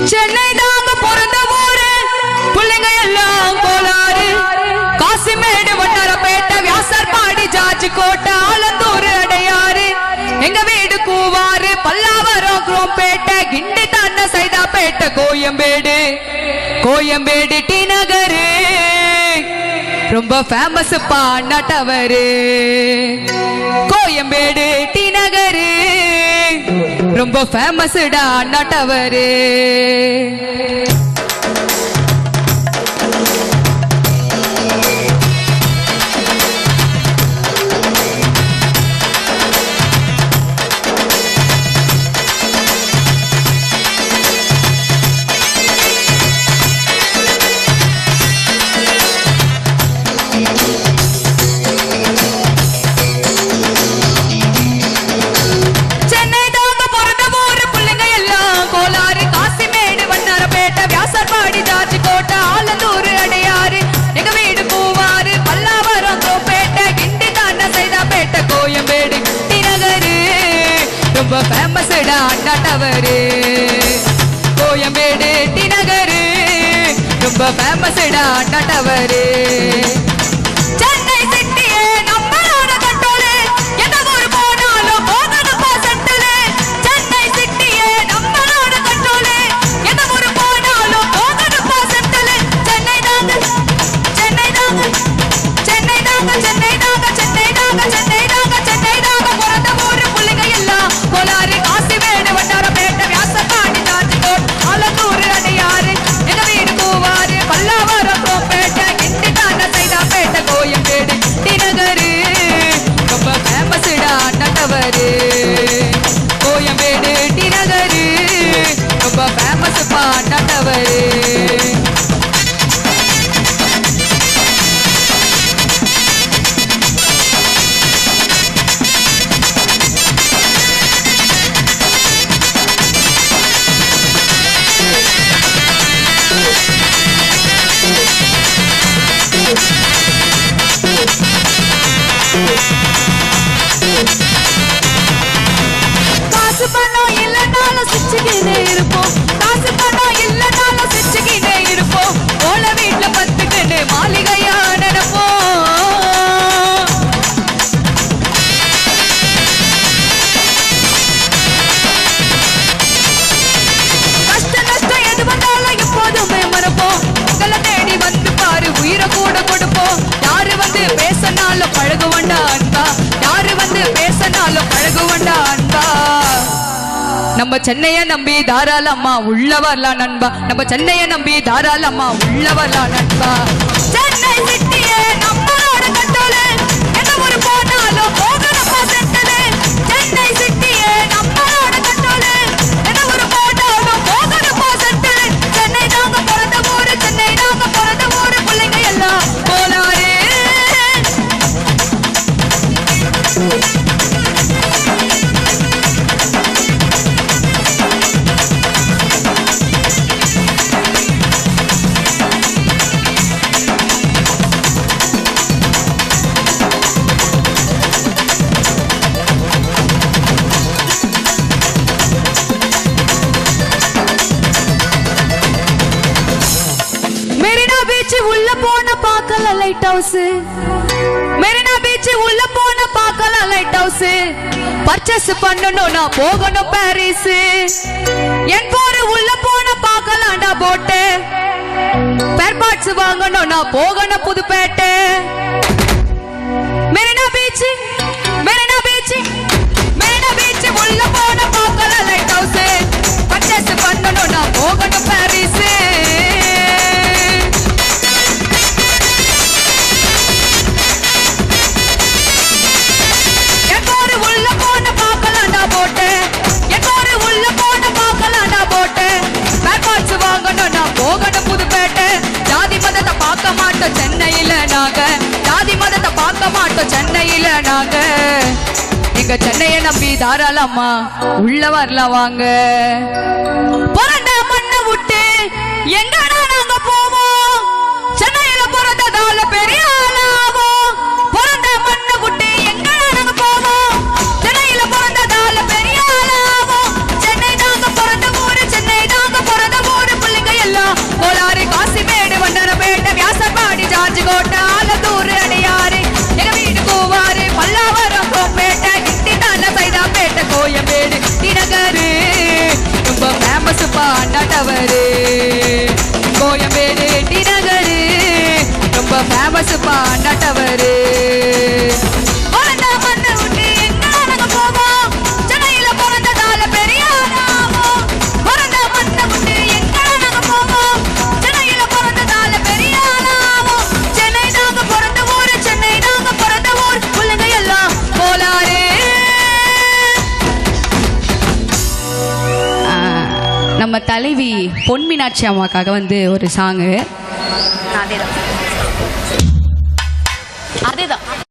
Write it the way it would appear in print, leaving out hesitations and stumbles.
சென்னை தாங்க பிறந்த ஊரு பிள்ளைங்க எல்லாம் கோளாறு காசிமேடு வட்டாரப்பேட்டை வியாசர்பாடி ஜார்ஜ் கோட்டை ஆலந்தூர் அடையாறு எங்க வீடு கூவாறு பல்லாவரம் குரோம்பேட்டை கிண்டி தாண்ட சைதாப்பேட்டை கோயம்பேடு டி நகரு ரொம்ப famous பாண்ணா tower Koyambedu D Nagar ரொம்ப ஃபேமஸ் டா அண்ணா டவரு ரொம்ப ஃபேமஸ் டா அண்ணா டவரு கோயம்பேடு டி நகரு ரொம்ப ஃபேமஸ் டா அண்ணா டவரு சென்னை சிட்டியே நம்மளோட கண்ட்ரோலு எந்த ஊர் போனாலும் போகணும்பா சென்ட்ரலு சென்னை சிட்டியே நம்மளோட கண்ட்ரோலு எந்த ஊர் போனாலும் போகணும்பா சென்ட்ரலு சென்னை தாங்க சென்னை தாங்க சென்னை தாங்க சென்னை தாங்க சென்னை தாங்க சென்னை தாங்க சென்னை தாங்க பிறந்த ஊர் பிள்ளைங்க எல்லாம் கோலாறு காசிமேடு வட்டாரப்பேட்டை வியாசர்பாடி ஜார்ஜ் கோட்டை ஆலந்தூர் அடையாறு எங்க வீடு கூவாறு பல்லாவரம் குரோம்பேட்டை கிண்டி தாண்ட சைதாப்பேட்டை கோயம்பேடு டி நகரு ரொம்ப ஃபேமஸ் டா அண்ணா டவரு கோயம்பேடு டி நகரு ரொம்ப ஃபேமஸ் பா அண்ணா டவரு காசு பணம் இல்லனாலும் சிச்சுக்கினே இருப்போம் காசு பணம் இல்லனாலும் சிச்சுக்கினே இருப்போம் ஓல வீட்டுல பத்துக்கிட்டு மாளிகையா நினைப்போம் கஷ்ட நஷ்டம் எது வந்தாலும் எப்போதுமே மறப்போம் உங்களை தேடி வந்து பாரு உயிரை கூட கொடுப்போம் யாரு வந்து பேசனாலும் பழகுவண்டா அன்பா யாரு வந்து பேசனாலும் பழகுவண்டா அன்பா நம்ம சென்னைய நம்பி தாராளம்மா உள்ள வரலாம் நண்பா நம்ம சென்னைய நம்பி தாராளம்மா உள்ள வரலாம் நண்பா சென்னை சிட்டியே நம்மளோட கண்ட்ரோலு எந்த ஊர் போனாலும் போகணும்பா சென்ட்ரலு சென்னை சிட்டியே நம்மளோட கண்ட்ரோலு எந்த ஊர் போனாலும் போகணும்பா சென்ட்ரலு சென்னை தாங்க பிறந்த ஊரு சென்னை தாங்க பிறந்த ஊரு பிள்ளைங்க எல்லாம் கோலாறு மெரினா பீச் உள்ள போன பார்க்கல லைட் ஹவுஸ் மெரினா பீச் உள்ள போன பார்க்கல லைட் ஹவுஸ் பர்ச்சேஸ் பண்ணனும் நான் போகணும் பாரிஸ் என் போற உள்ள போன பார்க்கலாம்டா போட்டு ஸ்பேர் பார்ட்ஸ் வாங்கணும் நான் போகணும் Pudupet Marina beach Marina beach Marina beach உள்ள போன பார்க்கல லைட் ஹவுஸ் பர்ச்சேஸ் பண்ணனும் நான் போகணும் பாரிஸ் சென்னையில நாங்க ஜாதி மதத்தை பார்க்க மாட்டோம் சென்னையில நாங்க எங்க சென்னையை நம்பி தாராளம்மா உள்ள வரலாம் வாங்க பிறந்த மண்ணை விட்டு எங்கடா நாங்க போவோம் சென்னையில பிறந்ததால பெரிய ஆளாவோம் பிறந்த மண்ணை விட்டு எங்கடா நாங்க போவோம் சென்னையில பிறந்ததால பெரிய ஆளாவோம் சென்னை தாங்க பிறந்த ஊரு சென்னை தாங்க பிறந்த ஊரு புதுக்கோட்டை ஆலத்தூர் அடையாறு எங்க வீடு கூவாறு பல்லாவரம் கோப்பேட்டை கிட்டி தான சைதாப்பேட்டை கோயம்பேடு தினகரு ரொம்ப ஃபேமஸ் அண்ணா டவரு கோயம்பேடு தினகரு ரொம்ப ஃபேமஸ் அண்ணா டவரு நம்ம தலைவி பொன் மீனாட்சி அம்மாக்காக வந்து ஒரு சாங்கு அதேதான்